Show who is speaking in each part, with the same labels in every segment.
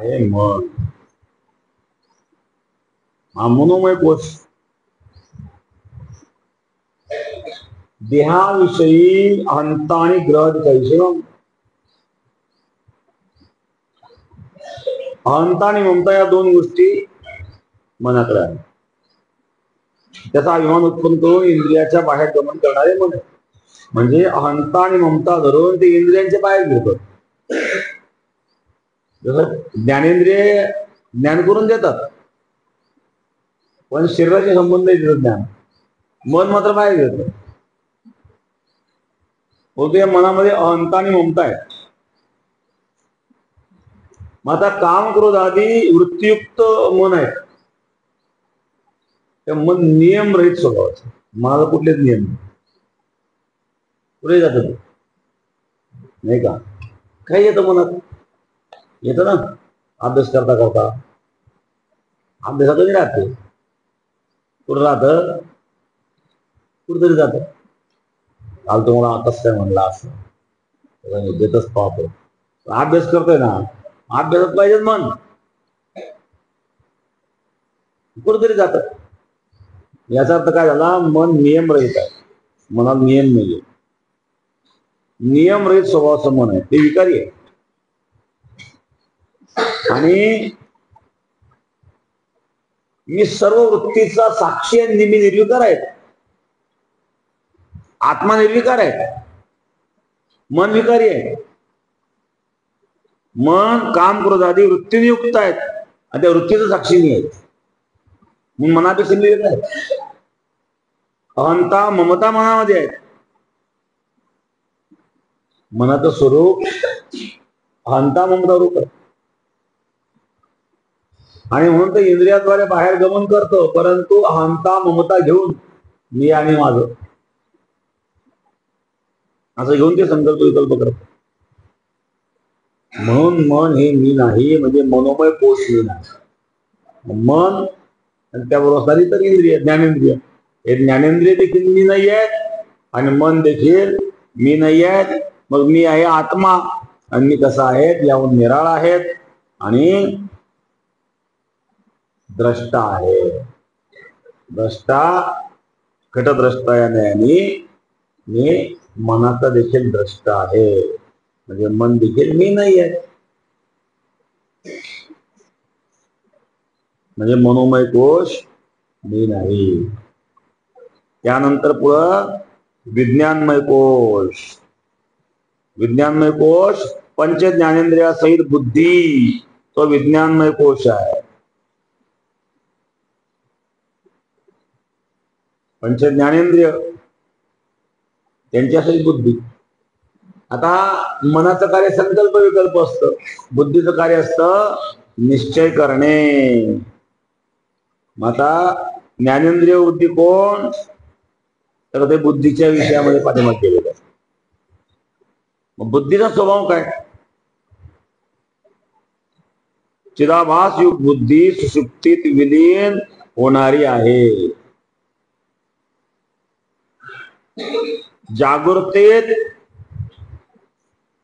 Speaker 1: आहे मन. हा मनोमय कोश देहाविषयी अहंता आणि ग्रह दिखायचे. अहंता आणि ममता या दोन गोष्टी मनाकडे आहेत. त्याचा अभिमान उत्पन्न करून इंद्रियाच्या बाहेर गमन करणारे मन आहे. म्हणजे अहंता आणि ममता धरून ते इंद्रियांच्या बाहेर घेतात. जसं ज्ञानेंद्रिय ज्ञान करून देतात, पण शरीराचे संबंध येतात ज्ञान. मन मात्र बाहेर घेत. होते मनामध्ये अहंता आणि ममता आहे. मग आता काम क्रोध आदी वृत्तीयुक्त मन आहे. ते मन नियम रहित स्वभावाचं. मला कुठलेच नियम पुढे जात नाही का. काही येतं मनात, येतं ना. अभ्यास करता करता अभ्यासातच राहते. कुठं राहत, कुठतरी जात. काल तुम्हाला कसं काय म्हणला असं देतच पाहतो. अभ्यास करतोय ना, अभ्यासात पाहिजे मन, कुठतरी जात. याचा अर्थ काय झाला, मन नियम रहित आहे. मनात नियम नाहीये. नियम रहित स्वभावाचं मन आहे, ते विकारी आहे. आणि मी सर्व वृत्तीचा साक्षी आणि मी निर्विकार आहे. आत्मा निर्विकार आहे, मन विकारी आहे. मन काम क्रोध आदी वृत्तीयुक्त आहेत आणि त्या वृत्तीचं साक्षी नाही आहेत. म्हणून मनापेक्षा निर्विकार आहे. अहंता ममता मनामध्ये आहेत. मनाचं स्वरूप अहंता ममता रूप आहे. आणि म्हणून ते इंद्रियाद्वारे बाहेर गमन करतो, परंतु अहंता ममता घेऊन मी आणि माझं असं घेऊन ते संकल्प विकल्प करत. म्हणून मन हे मी नाही, म्हणजे मनोमय कोश मी नाही. मन आणि त्याबरोबर असणारी तर इंद्रिय, ज्ञानेंद्रिय. हे ज्ञानेंद्रिय देखील मी नाही आहेत आणि मन देखील मी नाही आहेत. मग मी आहे आत्मा आणि मी कसा आहेत याहून निराळा आहेत आणि द्रष्टा आहे. द्रष्टा घटद्रष्टा या ज्ञानी मी मनाचा देखील द्रष्टा आहे. म्हणजे मन देखील मी नाही आहे. म्हणजे मनोमय कोश मी नाही. त्यानंतर पुढं विज्ञानमय कोश. विज्ञानमय कोश पंच ज्ञानेंद्रियासहित बुद्धी, तो विज्ञानमय कोश आहे. पंच ज्ञानेंद्रिय त्यांच्यासहित बुद्धी. आता मनाचं कार्य संकल्प विकल्प असतं, बुद्धीचं कार्य असतं निश्चय करणे. आता ज्ञानेंद्रिय बुद्धी कोण, तर ते बुद्धीच्या विषयामध्ये पाठिंबा केलेला. मग बुद्धीचा स्वभाव काय, चिदाभास युग बुद्धी सुषुप्तीत विलीन होणारी आहे. जागृतेत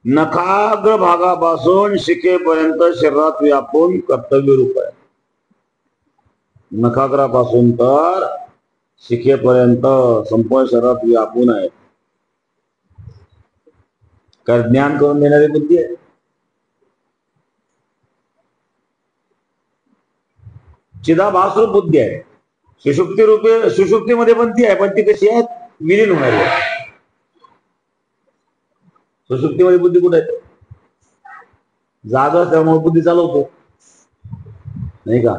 Speaker 1: नखाग्र भागापासून शिखेपर्यंत शरीरात व्यापून कर्तव्य रूप आहे. नखाग्रापासून तर शिखेपर्यंत संपूर्ण शरीरात व्यापून आहे. कारण ज्ञान करून देणारी बुद्धी आहे. चिदाभास रूप बुद्धी आहे. सुषुप्ती रूपे, सुषुप्तीमध्ये पण ती आहे, पण ती कशी आहे, विलीन होणारी आहे. सुषुप्तीमध्ये बुद्धी कुठे आहे, जागा त्यामुळे बुद्धी चालवतो नाही का.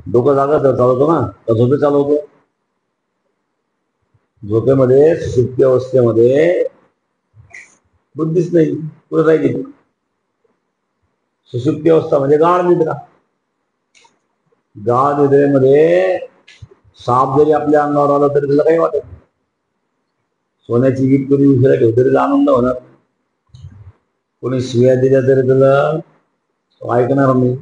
Speaker 1: डोकं जागा चालवतो ना, तर झोपे चालवतो. झोपेमध्ये सुषुप्ती अवस्थेमध्ये बुद्धीच नाही, कुठे राहिली. सुषुप्ती अवस्था म्हणजे गाढ निद्रा. गाढ निद्रेमध्ये साप जरी आपल्या अंगावर आला तरी त्याला काही वाटत नाही. सोन्याची वीट कोणी उशिरा ठेव तरी आनंद होणार. कोणी शिव्या दिल्या तरी त्याला ऐकणार नाही,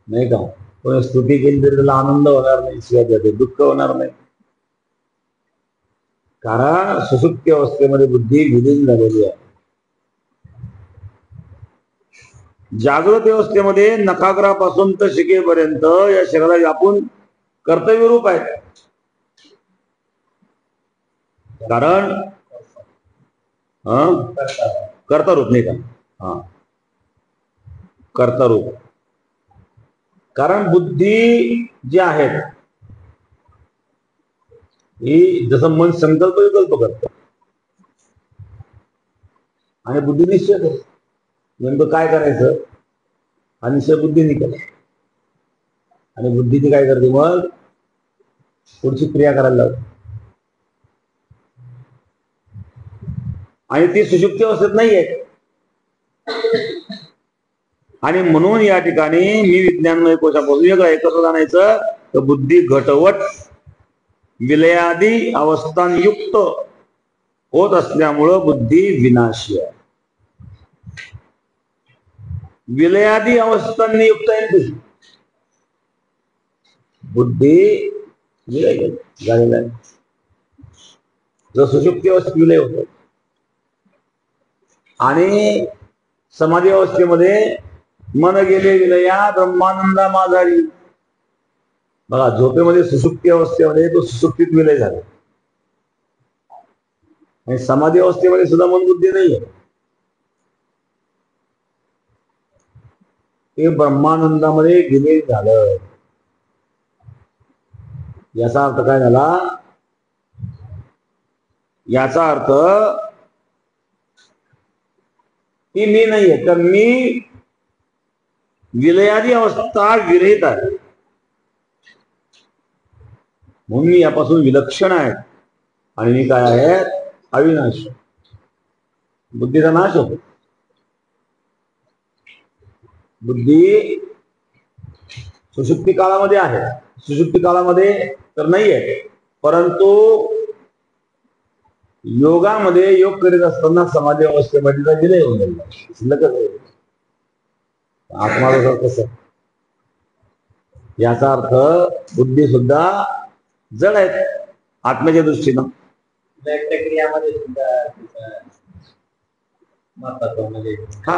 Speaker 1: नाही का. कोणी स्तुती केली तरी त्याला आनंद होणार नाही, शिव्या दिल्या दुःख होणार नाही. कारण सुषुप्ती अवस्थेमध्ये बुद्धी विलीन झालेली आहे. जागृत अवस्थेमध्ये नखाग्रापासून तर शिकेपर्यंत या शरीराला व्यापून कर्तव्य रूप आहेत. कारण कर्ता रूप नाही का? हा, कर्ता रूप. कारण बुद्धी जी आहेत ही जसं मन संकल्प विकल्प करत आणि बुद्धी निश्चय करते. नेमकं काय करायचं हा निश्चय बुद्धीने केला आणि बुद्धीने काय करते मग पुढची क्रिया करायला लावते. आणि ती सुषुप्ती अवस्थेत नाहीये. आणि म्हणून या ठिकाणी मी विज्ञानमय कोशापासून वेगळं आहे. कसं जाणायचं तर बुद्धी घटवट विलयादी अवस्थांयुक्त होत असल्यामुळं बुद्धी विनाशी आहे. विलयादी अवस्थांनी युक्त आहे बुद्धी विलय झालेला आहे. जर सुषुप्ती अवस्थेत विलय होत आणि समाधी अवस्थेमध्ये मन गेले विलया ब्रह्मानंदा माझारी. बघा झोपेमध्ये सुषुप्ती अवस्थेमध्ये तो सुषुप्तीत विलय झाला आणि समाधी अवस्थेमध्ये सुद्धा मन बुद्धी नाहीये. ते ब्रह्मानंदामध्ये विलय झालं. याचा अर्थ काय झाला? याचा अर्थ की मी नाहीये तर मी विलयादी अवस्था विरहित आहे. म्हणून मी यापासून विलक्षण आहे आणि मी काय आहे? अविनाशी. बुद्धीचा नाश होतो. बुद्धी सुषुप्ती काळामध्ये आहे. सुषुप्ती काळामध्ये तर नाही आहे, परंतु योगामध्ये योग करीत असताना समाधी अवस्थेमध्ये विलय होऊन गेला. आत्मा कसं याचा अर्थ बुद्धी सुद्धा जड आहेत आत्म्याच्या दृष्टीनं. क्रियामध्ये सुद्धा हा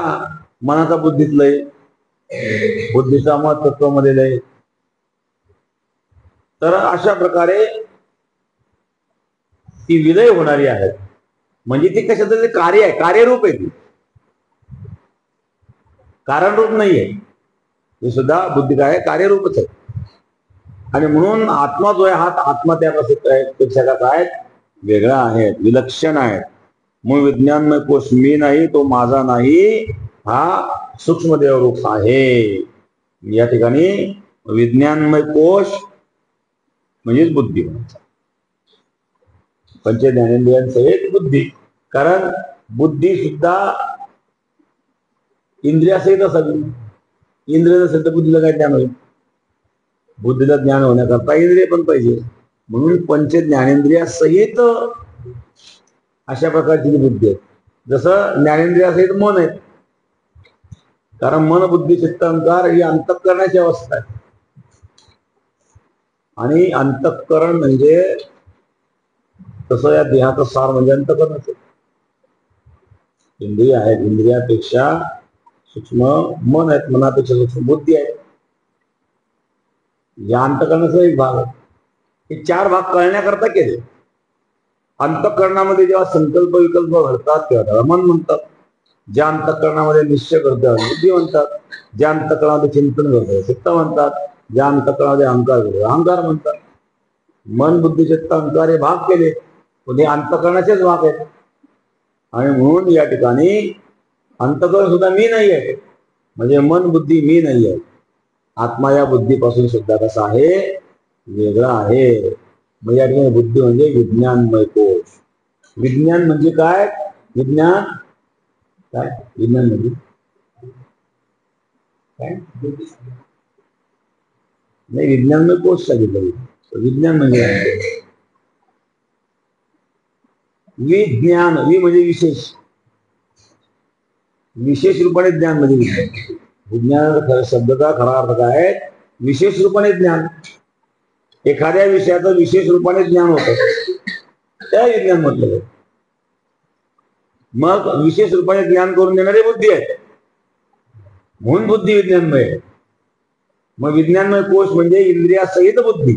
Speaker 1: मनाचा बुद्धीत लय, बुद्धीचा मत तत्वामध्ये लय. तर अशा प्रकारे ती विलय होणारी आहेत. म्हणजे ती कशाचं तरी कार्य आहे, कार्यरूप आहे. ती कारणरूप नाहीये. हे सुद्धा बुद्धी काय कार्यरूपच आहे. आणि म्हणून आत्मा जो आहे हा आत्मा त्यापेक्षा काय वेगळा आहे, विलक्षण आहे. मूळ विज्ञानमय कोश मी नाही, तो माझा नाही, हा सूक्ष्मदेव रूप आहे. या ठिकाणी विज्ञानमय कोश म्हणजेच बुद्धी. पंच ज्ञानेंद्रियांसहित बुद्धी. कारण बुद्धी सुद्धा इंद्रियासहित असावी. इंद्रिय नसेल तर बुद्धीला काय ज्ञान होईल? बुद्धीला ज्ञान होण्याकरता इंद्रिय पण पाहिजे. म्हणून पंच ज्ञानेंद्रियासहित अशा प्रकारची बुद्धी आहे. जसं ज्ञानेंद्रियासहित मन आहे. कारण मन बुद्धी चित्त अहंकार ही अंतःकरणाची अवस्था आहे. आणि अंतःकरण म्हणजे तसं या देहाचं सार म्हणजे अंतःकरणच आहे. इंद्रिय आहेत, इंद्रियापेक्षा सूक्ष्म मन आहेत, मनापेक्षा सूक्ष्म बुद्धी आहे. या अंतःकरणाचा एक भाग आहे. हे चार भाग कळण्याकरता केले. अंतःकरणामध्ये जेव्हा संकल्प विकल्प घडतात तेव्हा त्याला मन म्हणतात. ज्या अंतःकरणामध्ये निश्चय करतात बुद्धी म्हणतात. ज्या अंतःकरणामध्ये चिंतन करतात चित्त म्हणतात. ज्या अंतःकरणामध्ये अहंकार करतात अहंकार म्हणतात. मन बुद्धी चित्त अहंकार हे भाग केले, पण हे अंतःकरणाचेच भाग आहेत. आणि म्हणून या ठिकाणी अंतःकरण सुद्धा मी नाही आहे. म्हणजे मन बुद्धी मी नाही आहे. आत्मा या बुद्धीपासून सुद्धा कसा आहे? वेगळा आहे. मग या ठिकाणी बुद्धी म्हणजे विज्ञानमय कोश. विज्ञान म्हणजे काय? विज्ञान काय? विज्ञान म्हणजे काय? नाही, विज्ञानमय कोश सांगितलं. विज्ञान म्हणजे विज्ञान. वि म्हणजे विशेष. विशेष रूपाने ज्ञान म्हणजे विज्ञान. विज्ञान शब्दाचा खरा अर्थ काय? विशेष रूपाने ज्ञान. एखाद्या विषयाचं विशेष रूपाने ज्ञान होतं त्या विज्ञान म्हटलं. मग विशेष रूपाने ज्ञान करून देणारी बुद्धी आहे. म्हणून बुद्धी विज्ञानमय आहे. मग विज्ञानमय कोश म्हणजे इंद्रियासहित बुद्धी,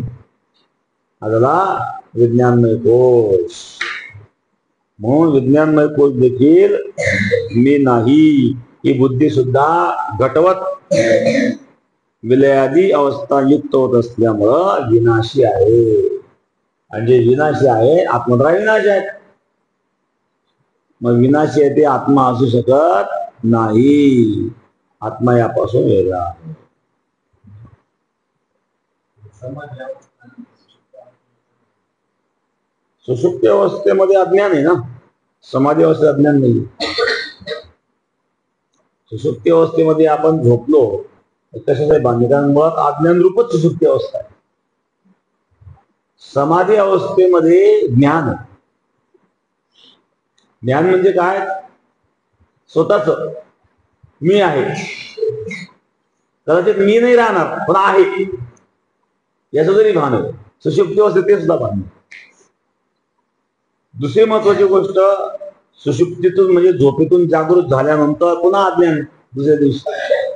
Speaker 1: आजला विज्ञानमय कोश. म्हणून विज्ञानमय कोश देखील मी नाही, ही बुद्धी सुद्धा घटवत विलयादी अवस्था युक्त होत असल्यामुळं विनाशी आहे. आणि जे विनाशी आहे आत्मद्रा विनाशी आहे. मग विनाशी आहे ते आत्मा असू शकत नाही. आत्मा यापासून वेगळा आहे. सुषुप्ती अवस्थेमध्ये अज्ञान आहे ना, समाधी अवस्थेत अज्ञान नाही. सुषुप्ती अवस्थेमध्ये आपण झोपलो कशाचे बांधकांमुळं अज्ञान रूपच सुषुप्ती अवस्था आहे. समाधी अवस्थेमध्ये ज्ञान. ज्ञान म्हणजे काय? स्वतःच मी आहे. कदाचित मी नाही राहणार पण आहे याचं जरी भान आहे. सुषुप्ती अवस्थेत ते सुद्धा भान. दुसरी महत्वाची गोष्ट, सुषुप्तीतून म्हणजे झोपेतून जागृत झाल्यानंतर पुन्हा अज्ञान. दुसऱ्या दिवशी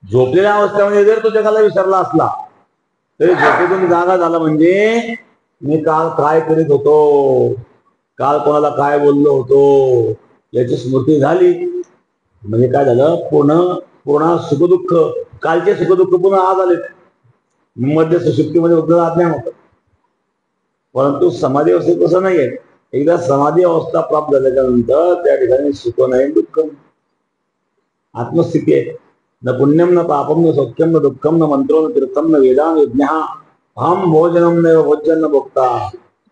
Speaker 1: झोपलेल्या अवस्थेमध्ये जर तो जगाला विसरला असला तरी झोपेतून जागा झाला म्हणजे मी काल काय करीत होतो, काल कोणाला काय बोललो होतो याची स्मृती झाली. म्हणजे काय झालं, पूर्ण सुखदुःख, कालचे सुखदुःख पुन्हा आज आले. मध्य सुषुप्तीमध्ये उद्योग अज्ञान होतं. परंतु समाधी अवस्थेत तसं नाहीये. एकदा समाधी अवस्था प्राप्त झाल्याच्या नंतर त्या ठिकाणी सुख नाही दुःख, आत्मस्थिती आहे. न पुण्यम न पापम न सौख्यम न दुःखम न मंत्रो न तीर्थम न वेदांत यज्ञ हम भोजनम न भोजन न भोक्ता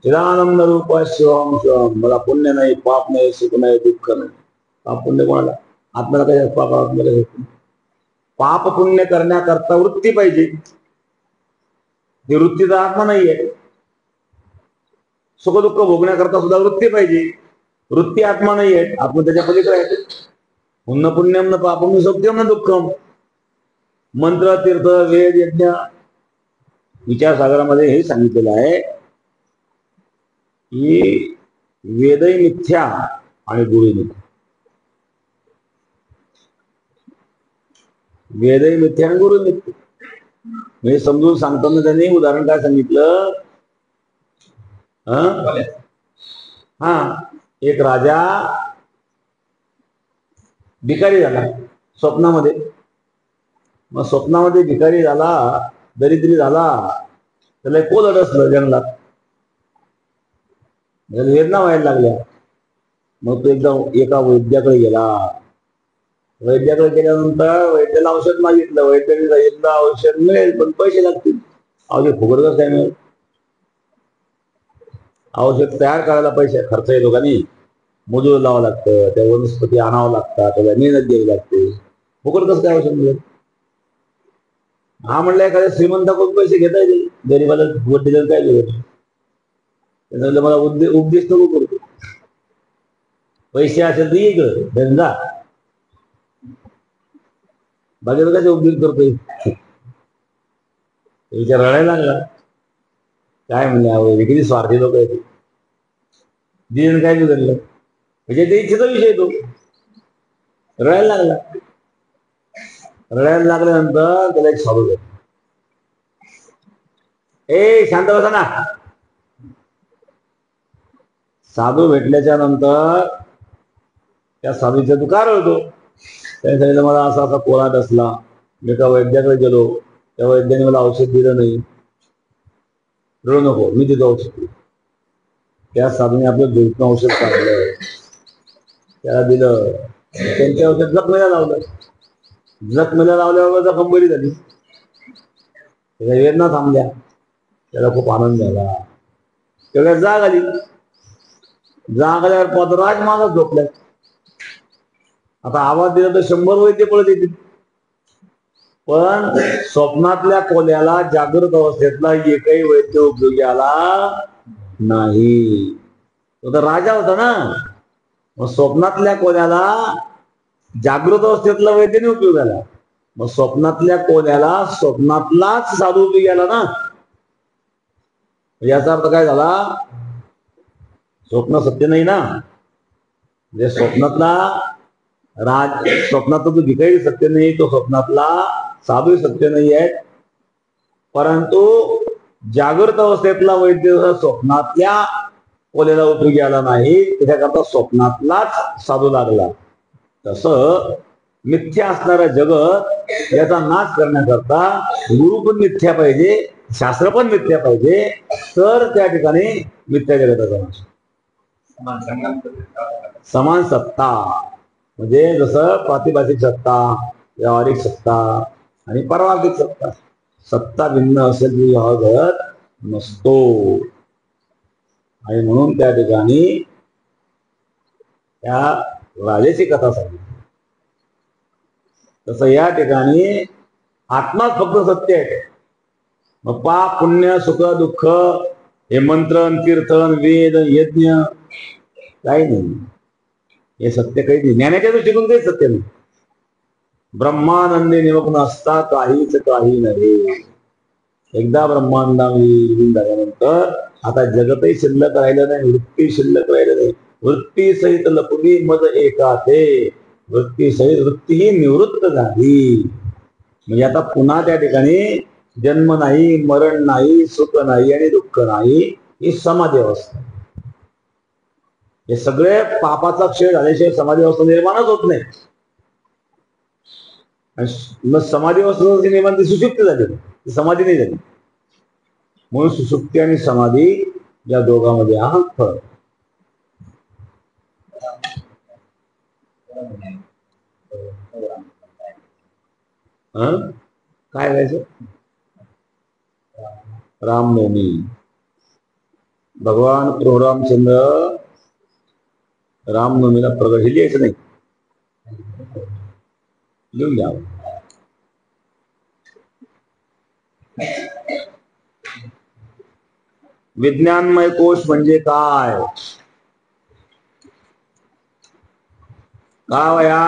Speaker 1: चिदानंद रूप शिवम शिवम. मला पुण्य नाही, पाप नाही, सुख नाही, दुःख नाही. पाप पुण्य कोणाला? आत्म्याला काय? पाप आत्म्याला पाप पुण्य करण्याकरता वृत्ती पाहिजे. ही वृत्ती तर आत्मा नाहीये. सुख दुःख भोगण्याकरता सुद्धा वृत्ती पाहिजे. वृत्ती आत्मा नाहीये. आत्मा त्याच्या पलीकडे आहे. पुण्य पुण्यम न पापम न सौख्यम न दुःखम. मंत्र तीर्थ वेद यज्ञ विचारसागरामध्ये हे सांगितलेलं आहे की वेदही मिथ्या आणि गुरुही मिथ्या. वेदही मिथ्या आणि गुरु मिथ्या. म्हणजे समजून सांगताना त्यांनी उदाहरण काय सांगितलं, एक राजा भिकारी झाला स्वप्नामध्ये. मग स्वप्नामध्ये भिकारी झाला, दरिद्री झाला, त्याला कोलड असलं जंगलात, वेदना व्हायला लागल्या. मग तो एका वैद्याकडे गेला. वैद्याकडे गेल्यानंतर वैद्याला औषध मागितलं. वैद्याने सांगितलं औषध मिळेल पण पैसे लागतील. औषध फुकट कसं काय मिळेल? औषध तयार करायला पैसे खर्च येतो का नाही? मजूर लावावं लागतं, त्या वनस्पती आणावं लागतात, त्याला मेहनत द्यावी लागते. फुकट कसं काय औषध मिळेल? हा म्हणलं एखाद्या श्रीमंताकडून पैसे घेता येईल, गरीबाला वड्डी देऊन काय मिळेल? मला उपदेश नको करतो. पैसे असेल तर इकडं धंदा बाकी काय उपदेश करतोय. विचार रडायला लागला. काय म्हणले किती स्वार्थी लोक आहेत. दिन काय बिघडलं म्हणजे ते इच्छेचा विषय तो. रडायला लागला. रडायला लागल्यानंतर त्याला एक साधू भेटला. शांत बसा ना. साधू भेटल्याच्या नंतर त्या साधूच्या तू का रडतो? त्याने सांगितलं मला असा असा कोलाट असला, मी एका वैद्याकडे गेलो, त्या वैद्याने मला औषध दिलं नाही. रडू नको, मी तिथं औषध. त्या साधूने आपलं झोपणं औषध काढलं, त्याला दिलं. त्यांच्या औषध जखमेला लावलं. जखमेला लावल्यावर जखम बरी झाली. त्याच्या वेदना थांबल्या. त्याला खूप आनंद झाला. तेवढ्या जाग आली. जाग आल्यावर पदराज मागच झोपल्या. आता आवाज दिला तर 100 वैद्य पळत येतील. पण स्वप्नातल्या कोल्याला जागृत अवस्थेतला एकही वैद्य उपयोगी आला नाही. तो तर राजा होता ना. मग स्वप्नातल्या कोल्याला जागृत अवस्थेतला वैद्यने उपयोग आला. मग स्वप्नातल्या कोल्याला स्वप्नातलाच साधू उपयोगी आला ना. याचा अर्थ काय झाला? स्वप्न सत्य नाही ना. म्हणजे स्वप्नातला स्वप्नात तो भिकारी सत्य नाही, तो स्वप्नातला साधू सत्य नाही आहे. परंतु जागृत अवस्थेतला वैद्य स्वप्नातल्या कोल्याला उपयोगी आला नाही, त्याच्याकरता स्वप्नातलाच साधू लागला. तसं मिथ्या असणारा जगत याचा नाश करण्याकरता गुरु पण मिथ्या पाहिजे, शास्त्र पण मिथ्या पाहिजे, तर त्या ठिकाणी मिथ्या जगताचा नाश. समान सत्ता म्हणजे जसं प्रातिभाषिक सत्ता, व्यावहारिक सत्ता आणि पारमार्थिक सत्ता. सत्ता भिन्न असेल की जगत नसतो. आणि म्हणून त्या ठिकाणी त्या राजाची कथा सांगितली. तसं या ठिकाणी आत्माच फक्त सत्य आहे. मग पाप पुण्य सुख दुःख हे मंत्रन कीर्तन वेद यज्ञ काही नाही, हे सत्य काही नाही. ज्ञानाच्या दृष्टीतून काही सत्य नाही. ब्रह्मानंदी निमग्न असता काहीच काही नव्हे. एकदा ब्रह्मांडामध्ये झाल्यानंतर आता जगतही शिल्लक राहिलं नाही, वृत्ती शिल्लक राहिलं नाही. वृत्ती सहित लपुली मज एका ते, वृत्ती सहित वृत्ती ही निवृत्त झाली. म्हणजे आता पुन्हा त्या ठिकाणी जन्म नाही, मरण नाही, सुख नाही आणि दुःख नाही, ही समाधी अवस्था. हे सगळे पापाचा क्षय झाल्याशिवाय समाधी अवस्था निर्माणच होत नाही. मग समाधी अवस्था निर्माण ती सुषुप्ती झाली, ती समाधी नाही झाली. म्हणून सुषुप्ती आणि समाधी या दोघांमध्ये हा फरक. काय करायचं? रामनवमी. भगवान प्रभू रामचंद्र रामनवमीला प्रगट. हे लिहायचं नाही, लिहून घ्या. विज्ञानमय कोश म्हणजे काय? काय वया